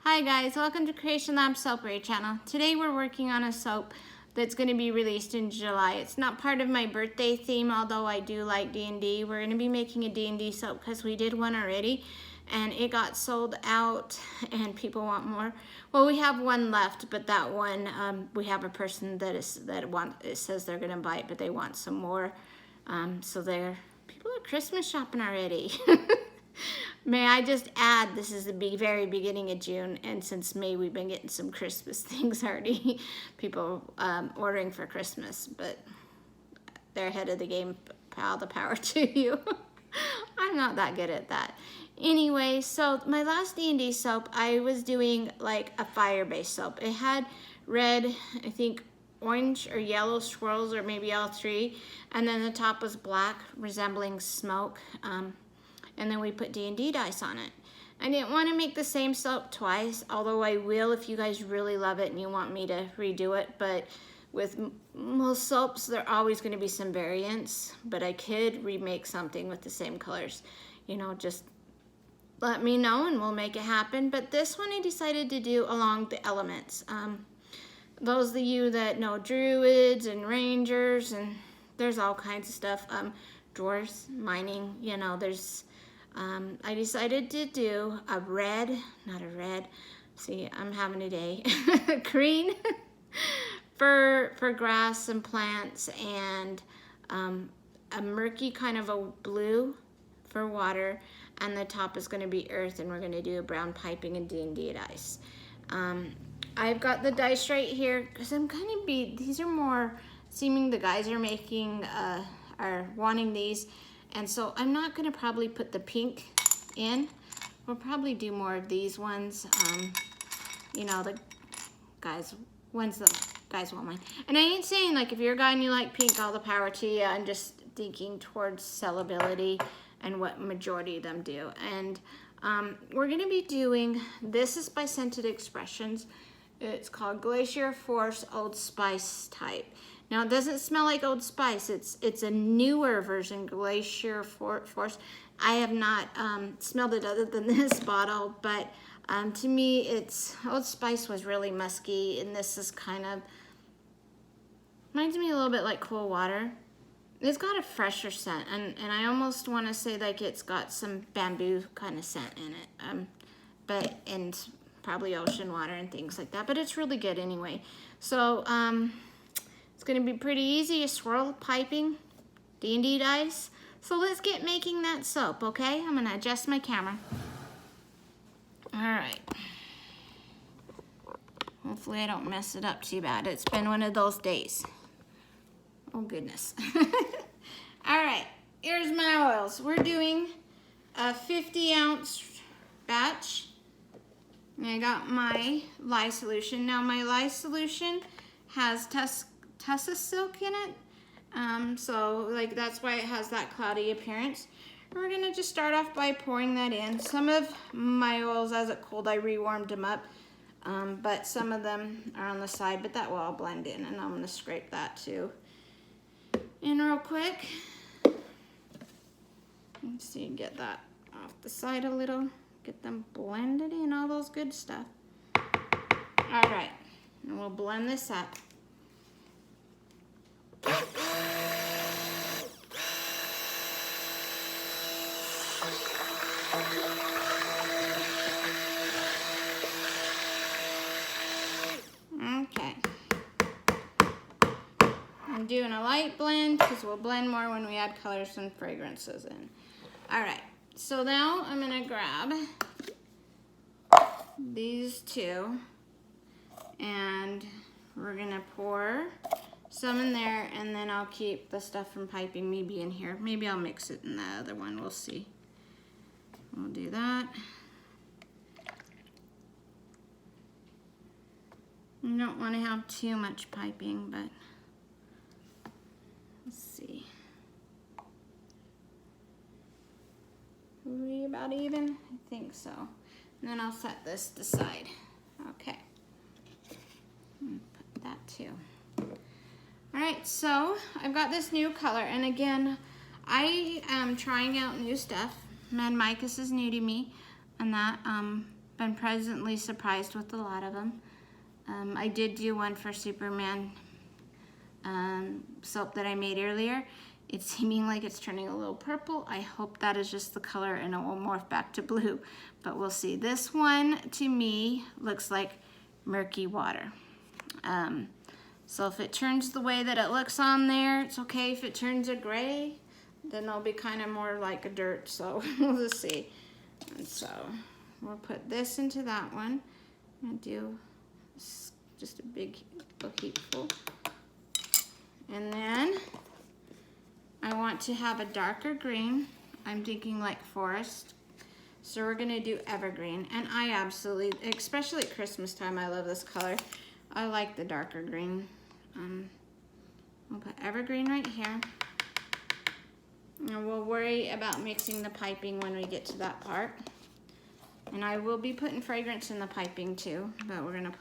Hi guys, welcome to Creation Lab Soapery channel. Today we're working on a soap that's going to be released in July. It's not part of my birthday theme, although I do like D&D. We're going to be making a D&D soap because we did one already and it got sold out and people want more. Well, we have one left, but that one, we have a person it says they're going to buy it, but they want some more. So people are Christmas shopping already. May I just add, this is the very beginning of June, and since May we've been getting some Christmas things already. People ordering for Christmas, but they're ahead of the game. All the power to you. I'm not that good at that. Anyway, so my last D&D soap, I was doing like a fire-based soap. It had red, I think orange or yellow swirls, or maybe all three, and then the top was black, resembling smoke. And then we put D&D dice on it. I didn't want to make the same soap twice, although I will if you guys really love it and you want me to redo it. But with most soaps, there are always going to be some variants. But I could remake something with the same colors. You know, just let me know and we'll make it happen. But this one I decided to do along the elements. Those of you that know druids and rangers, and there's all kinds of stuff. Dwarves, mining, you know, there's... I decided to do a red, see, I'm having a day, green for grass and plants, and a murky kind of a blue for water, and the top is going to be earth, and we're going to do a brown piping and D&D dice. I've got the dice right here because I'm kind of these are more seeming the guys are making, are wanting these. And so I'm not going to probably put the pink in. We'll probably do more of these ones. You know, the guys, ones the guys won't mind. And I ain't saying, like, if you're a guy and you like pink, all the power to you. I'm just thinking towards sellability and what majority of them do. And we're going to be doing, this is by Scented Expressions. It's called Glacier Force Old Spice type. Now, it doesn't smell like Old Spice. It's a newer version, Glacier Force. I have not smelled it other than this bottle, but to me, Old Spice was really musky, and this is kind of, reminds me a little bit like Cool Water. It's got a fresher scent, and I almost want to say like it's got some bamboo kind of scent in it, and probably ocean water and things like that, but it's really good anyway. So, it's going to be pretty easy, a swirl piping, D&D dice. So let's get making that soap, okay? I'm going to adjust my camera. All right. Hopefully I don't mess it up too bad. It's been one of those days. Oh, goodness. All right, here's my oils. We're doing a 50-ounce batch. And I got my lye solution. Now, my lye solution has Tussa silk in it, so like that's why it has that cloudy appearance. We're gonna just start off by pouring that in. Some of my oils, as it cooled, I rewarmed them up, but some of them are on the side, but that will all blend in, and I'm gonna scrape that too in real quick. Let's see, get that off the side a little, get them blended in, all those good stuff. All right, and we'll blend this up. Okay. I'm doing a light blend because we'll blend more when we add colors and fragrances in. All right, so now I'm gonna grab these two and we're gonna pour some in there, and then I'll keep the stuff from piping maybe in here. Maybe I'll mix it in the other one, we'll see. We'll do that. You don't want to have too much piping, but let's see. Are we about even? I think so. And then I'll set this aside. Okay. Put that too. All right, so I've got this new color, and again, I am trying out new stuff. Mad Micas is new to me, and that, been pleasantly surprised with a lot of them. I did do one for Superman soap that I made earlier. It's seeming like it's turning a little purple. I hope that is just the color and it will morph back to blue, but we'll see. This one to me looks like murky water. So if it turns the way that it looks on there, it's okay. If it turns a gray, then it'll be kind of more like a dirt, so we'll just see. And so we'll put this into that one. I'm gonna do just a big heapful. And then I want to have a darker green. I'm thinking like forest. So we're gonna do evergreen. And I absolutely, especially at Christmas time, I love this color. I like the darker green. We'll put evergreen right here. And we'll worry about mixing the piping when we get to that part. And I will be putting fragrance in the piping too, but we're gonna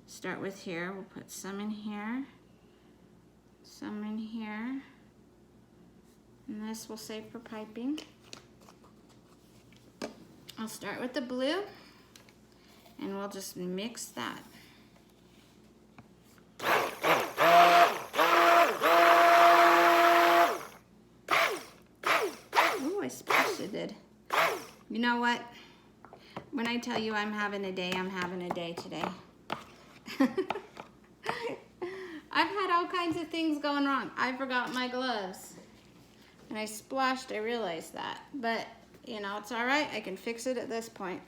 start with here. We'll put some in here, some in here, and this we'll save for piping. I'll start with the blue, and we'll just mix that. Ooh, I splashed it did. You know what? When I tell you I'm having a day, I'm having a day today. I've had all kinds of things going wrong. I forgot my gloves. And I splashed, I realized that. But, you know, it's all right. I can fix it at this point.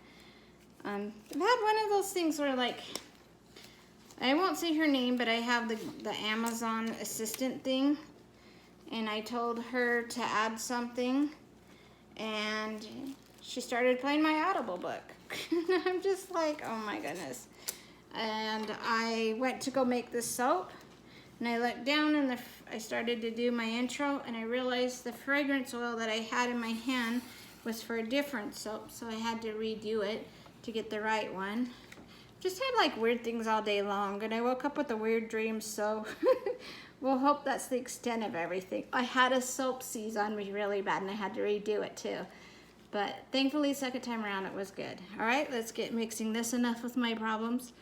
I've had one of those things where, like, I won't say her name, but I have the Amazon assistant thing. And I told her to add something. And she started playing my Audible book. I'm just like, oh my goodness. And I went to go make this soap. And I looked down and I started to do my intro. And I realized the fragrance oil that I had in my hand was for a different soap. So I had to redo it to get the right one. Just had like weird things all day long. And I woke up with a weird dream. So we'll hope that's the extent of everything. I had a soap seize on me really bad. And I had to redo it too. But thankfully, second time around, it was good. All right, let's get mixing this. Enough with my problems.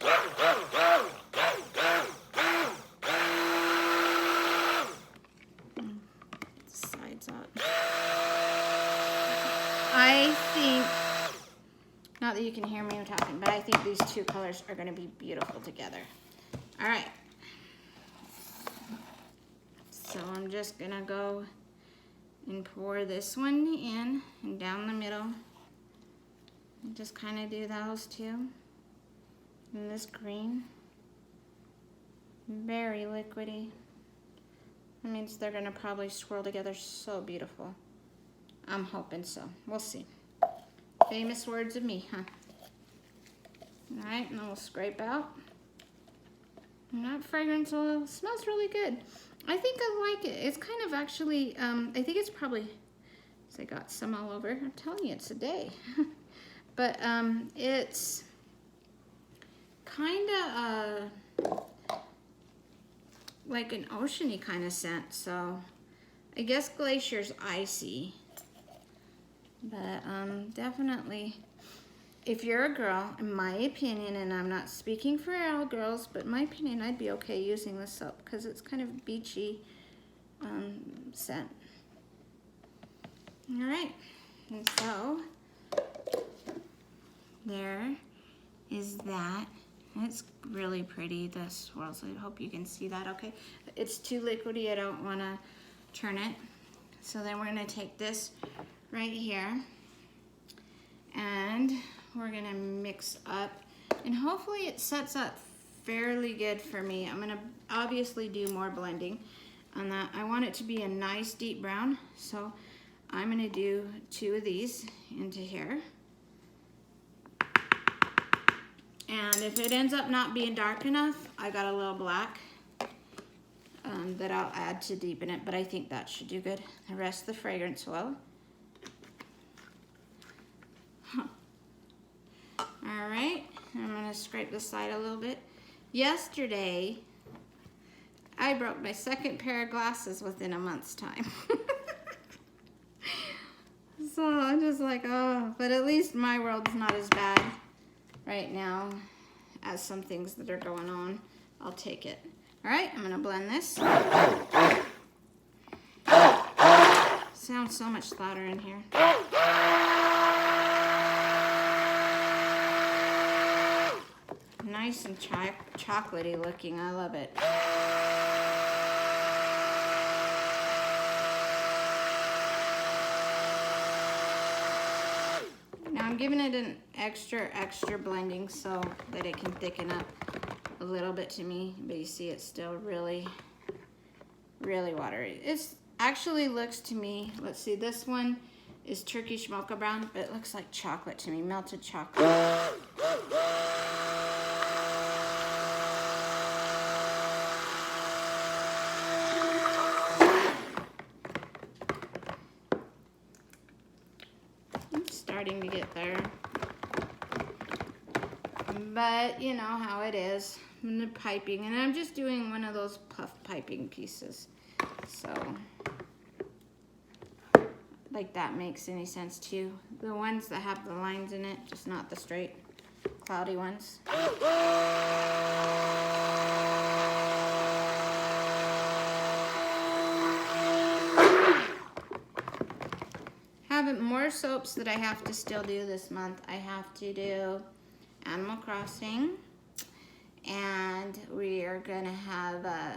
Sides up. I think, not that you can hear me talking, but I think these two colors are gonna be beautiful together. All right. So I'm just gonna go and pour this one in and down the middle. And just kind of do those two. And this green. Very liquidy. That means they're gonna probably swirl together so beautiful. I'm hoping so. We'll see. Famous words of me, huh? All right, and then we'll scrape out. And that fragrance oil smells really good. I think I like it. It's kind of actually, I think it's probably, I got some all over. I'm telling you, it's a day. But it's kind of like an oceany kind of scent. So I guess Glacier's icy. But definitely, if you're a girl, in my opinion, and I'm not speaking for all girls, but in my opinion, I'd be okay using this soap because it's kind of beachy scent. All right, and so there is that. It's really pretty, the swirls. I hope you can see that okay. It's too liquidy, I don't want to turn it. So then we're going to take this right here and we're gonna mix up, and hopefully it sets up fairly good for me. I'm gonna obviously do more blending on that. I want it to be a nice deep brown, so I'm gonna do 2 of these into here. And if it ends up not being dark enough, I got a little black that I'll add to deepen it, but I think that should do good. The rest of the fragrance oil. All right, I'm gonna scrape the side a little bit. Yesterday, I broke my second pair of glasses within a month's time. So I'm just like, oh, but at least my world's not as bad. right now as some things that are going on. I'll take it. All right, I'm gonna blend this. Sounds so much louder in here. Nice and chocolatey looking, I love it. Now I'm giving it an extra blending so that it can thicken up a little bit to me, but you see it's still really watery. It's actually looks to me, let's see, this one is Turkish mocha brown, but it looks like chocolate to me, melted chocolate. It's starting to get there. But you know how it is when the piping, and I'm just doing one of those puff piping pieces. So, like that makes any sense too. The ones that have the lines in it, just not the straight, cloudy ones. Have more soaps that I have to still do this month. I have to do Animal Crossing, and we are gonna have a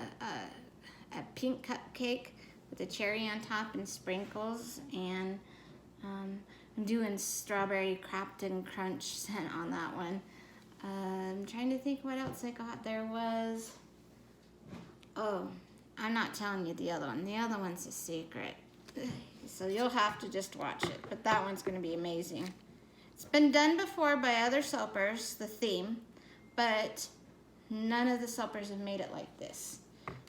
pink cupcake with a cherry on top and sprinkles, and I'm doing strawberry Crafton Crunch scent on that one. I'm trying to think what else I got. There was, oh, I'm not telling you the other one. The other one's a secret. So you'll have to just watch it, but that one's gonna be amazing. It's been done before by other soapers, the theme, but none of the soapers have made it like this.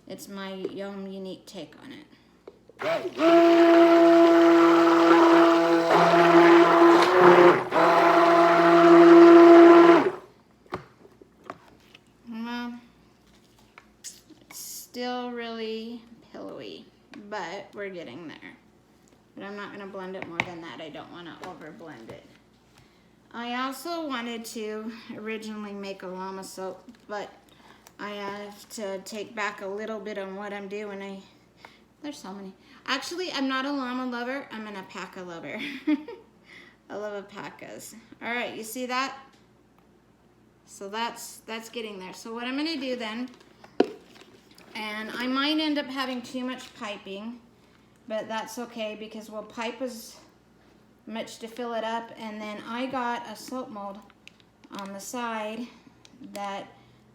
It's my own unique take on it. Well, it's still really pillowy, but we're getting there. But I'm not gonna blend it more than that. I don't wanna over blend it. I also wanted to originally make a llama soap, but I have to take back a little bit on what I'm doing. There's so many. Actually, I'm not a llama lover, I'm an alpaca lover. I love alpacas. All right, you see that? So that's getting there. So what I'm gonna do then, and I might end up having too much piping, but that's okay because we'll pipe as much to fill it up, and then I got a soap mold on the side that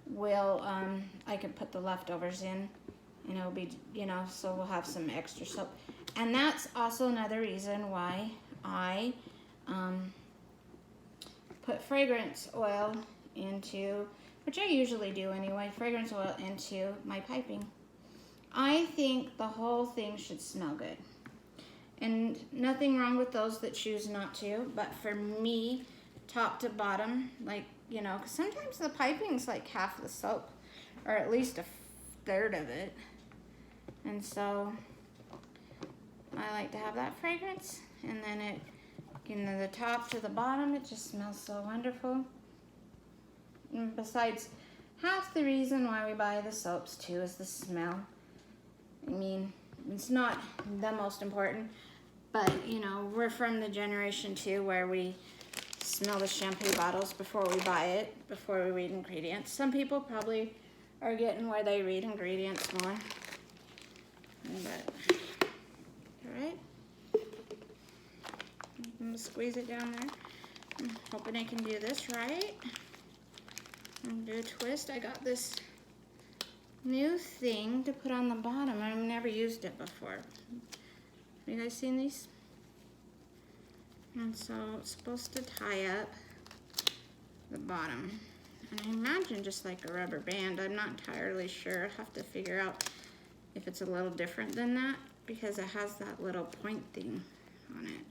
will, I can put the leftovers in, and it'll be, you know, so we'll have some extra soap. And that's also another reason why I put fragrance oil into, which I usually do anyway, fragrance oil into my piping. I think the whole thing should smell good. And nothing wrong with those that choose not to, but for me, top to bottom, like, you know, 'cause sometimes the piping's like half the soap, or at least a third of it. And so I like to have that fragrance, and then it, you know, the top to the bottom, it just smells so wonderful. And besides, half the reason why we buy the soaps too is the smell. I mean, it's not the most important, but you know, we're from the generation too where we smell the shampoo bottles before we buy it, before we read ingredients. Some people probably are getting where they read ingredients more. But, all right. I'm gonna squeeze it down there. I'm hoping I can do this right. I'm gonna do a twist. I got this new thing to put on the bottom. I've never used it before. Have you guys seen these? And so it's supposed to tie up the bottom. And I imagine just like a rubber band. I'm not entirely sure. I'll have to figure out if it's a little different than that because it has that little point thing on it.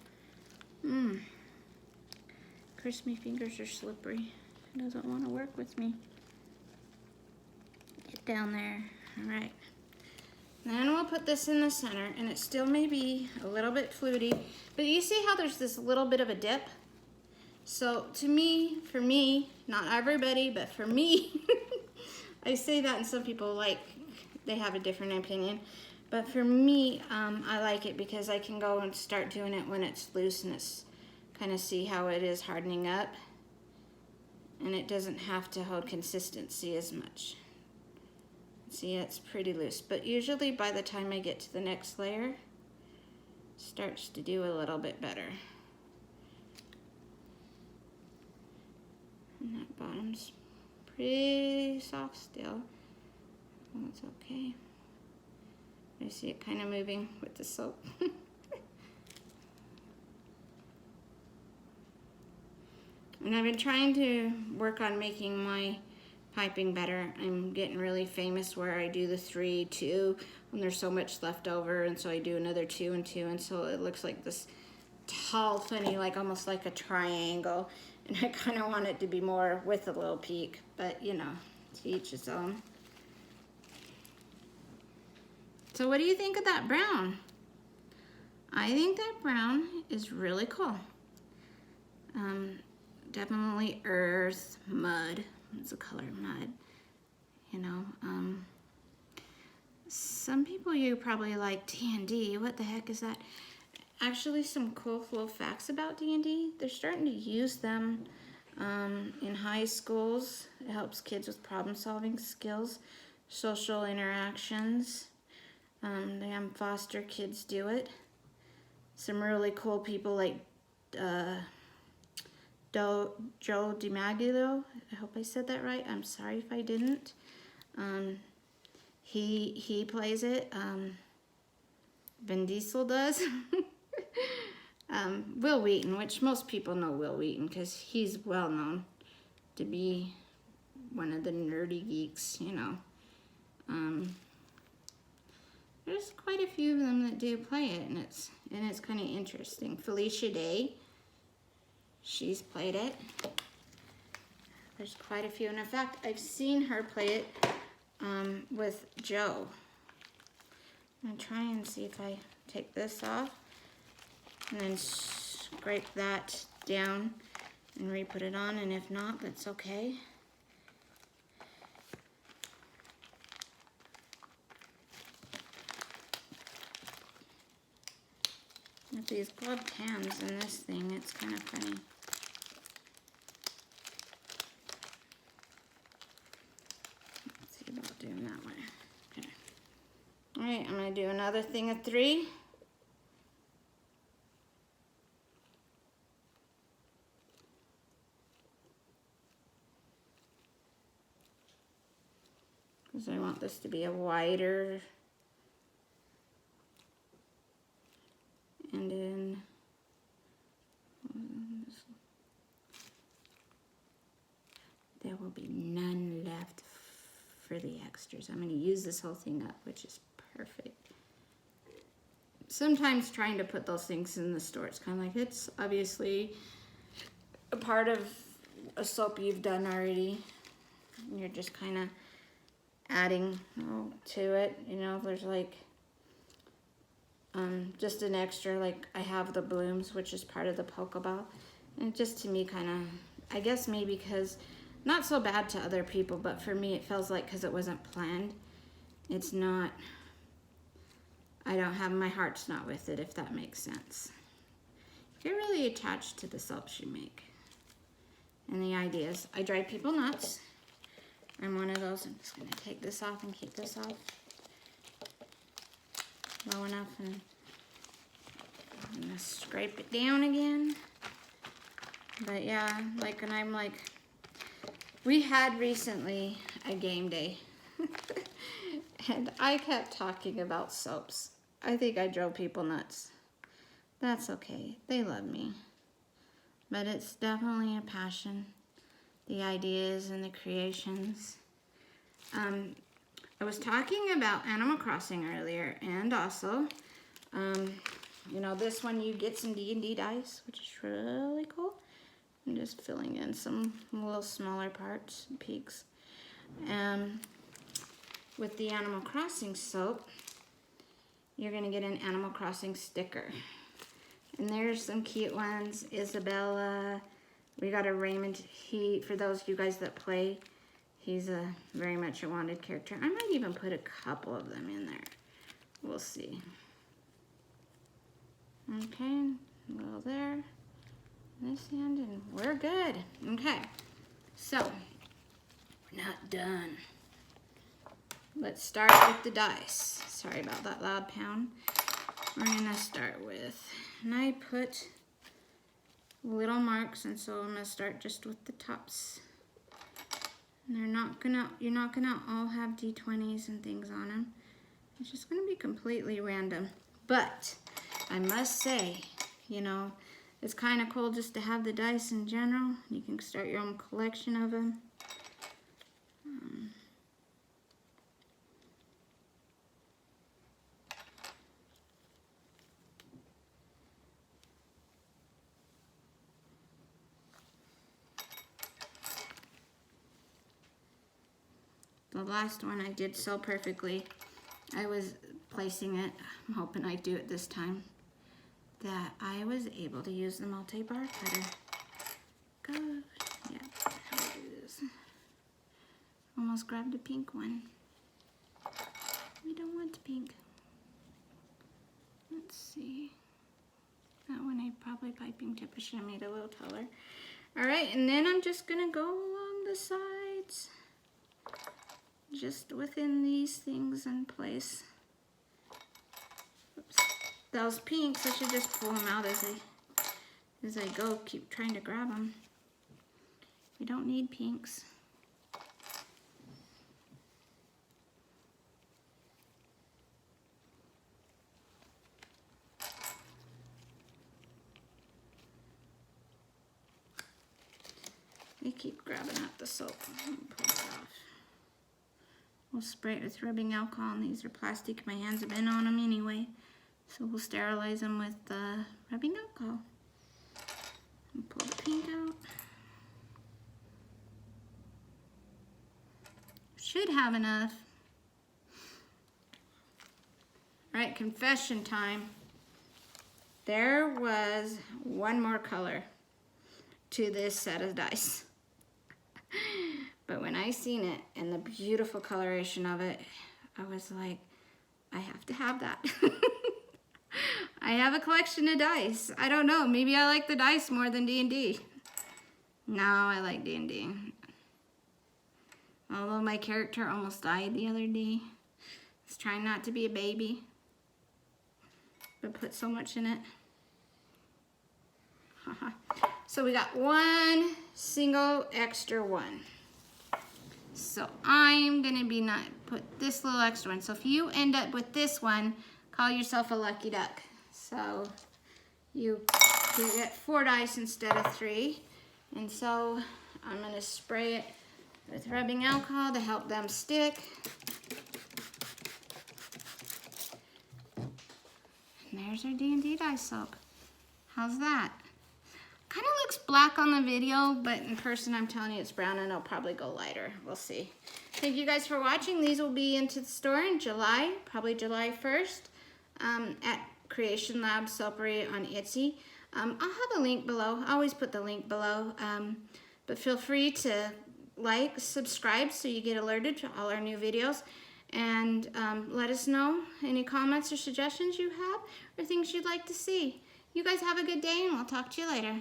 Of course, my fingers are slippery. It doesn't want to work with me. Get down there. All right. Then we'll put this in the center, and it still may be a little bit fluty, but you see how there's this little bit of a dip? So to me, for me, not everybody, but for me, I say that and some people they have a different opinion. But for me, I like it because I can go and start doing it when it's loose and it's kind of see how it is hardening up. And it doesn't have to hold consistency as much. See, it's pretty loose. But usually by the time I get to the next layer, it starts to do a little bit better. And that bottom's pretty soft still. That's okay. I see it kind of moving with the soap. And I've been trying to work on making my piping better. I'm getting really famous where I do the 3, 2 when there's so much left over, and so I do another 2 and 2, and so it looks like this tall, funny, like almost like a triangle. And I kind of want it to be more with a little peak, but you know, to each his own. So what do you think of that brown? I think that brown is really cool. Definitely earth, mud. It's the color mud, you know. Some people, you probably like D&D. What the heck is that? Actually, some cool little facts about D&D. They're starting to use them in high schools. It helps kids with problem-solving skills, social interactions. They have foster kids do it. Some really cool people like Joe DiMaggio. I hope I said that right. I'm sorry if I didn't. He plays it. Vin Diesel does. Wil Wheaton, which most people know Wil Wheaton because he's well known to be one of the nerdy geeks, you know. There's quite a few of them that do play it, and it's kind of interesting. Felicia Day, she's played it. There's quite a few, and in fact, I've seen her play it with Joe. I'm gonna try and see if I take this off and then scrape that down and re-put it on, and if not, that's okay. With these gloved hands and this thing, it's kind of funny. Let's see about doing that way. Okay. All right, I'm gonna do another thing of 3. Because I want this to be a wider. And then there will be none left for the extras. I'm going to use this whole thing up, which is perfect. Sometimes trying to put those things in the store, it's kind of like it's obviously a part of a soap you've done already. And you're just kind of adding to it. You know, there's like just an extra, like I have the blooms, which is part of the polka ball, and just to me kind of, I guess maybe because not so bad to other people, but for me it feels like because it wasn't planned, it's not, I don't have, my heart's not with it, if that makes sense. You're really attached to the soaps you make and the ideas. I drive people nuts. I'm one of those. I'm just going to take this off and keep this off low enough, and I'm gonna scrape it down again. But yeah, like, and I'm like, we had recently a game day and I kept talking about soaps. I think I drove people nuts. That's okay, they love me. But it's definitely a passion, the ideas and the creations. I was talking about Animal Crossing earlier, and also, you know, this one you get some D&D dice, which is really cool. I'm just filling in some little smaller parts, peaks. With the Animal Crossing soap, you're gonna get an Animal Crossing sticker. And there's some cute ones, Isabella, We got a Raymond. For those of you guys that play, he's a very much a wanted character. I might even put a couple of them in there. We'll see. Okay, a little there. This hand, and we're good. Okay, so we're not done. Let's start with the dice. Sorry about that loud pound. We're gonna start with, and I put little marks, and so I'm gonna start just with the tops. And you're not gonna all have D20s and things on them. It's just gonna be completely random. But I must say, you know, it's kind of cool just to have the dice in general. You can start your own collection of them. The last one I did so perfectly. I was placing it, I'm hoping I do it this time, that I was able to use the multi-bar cutter. Good. Yeah, how do I do this? Almost grabbed a pink one. We don't want pink. Let's see. That one I probably piping tip. I should have made it a little taller. All right, and then I'm just gonna go along the sides. Just within these things in place. Oops. Those pinks, I should just pull them out as I go. Keep trying to grab them. We don't need pinks. They keep grabbing at the soap. Pull it off. We'll spray it with rubbing alcohol, and these are plastic. My hands have been on them anyway. So we'll sterilize them with rubbing alcohol. And pull the pink out. Should have enough. All right, confession time. There was one more color to this set of dice. But when I seen it and the beautiful coloration of it, I was like, I have to have that. I have a collection of dice. I don't know, maybe I like the dice more than D&D. No, I like D&D. Although my character almost died the other day. I was trying not to be a baby, but put so much in it. So we got one single extra one. So I'm gonna put this little extra one. So if you end up with this one, call yourself a lucky duck. So you get 4 dice instead of 3. And so I'm gonna spray it with rubbing alcohol to help them stick. And there's our D&D dice soap. How's that? Kind of looks black on the video, but in person I'm telling you it's brown, and it'll probably go lighter. We'll see. Thank you guys for watching. These will be into the store in July, probably July 1st, at Creation Lab Soapery on Etsy. I'll have a link below. I always put the link below, but feel free to like, subscribe so you get alerted to all our new videos, and let us know any comments or suggestions you have or things you'd like to see. You guys have a good day, and we'll talk to you later.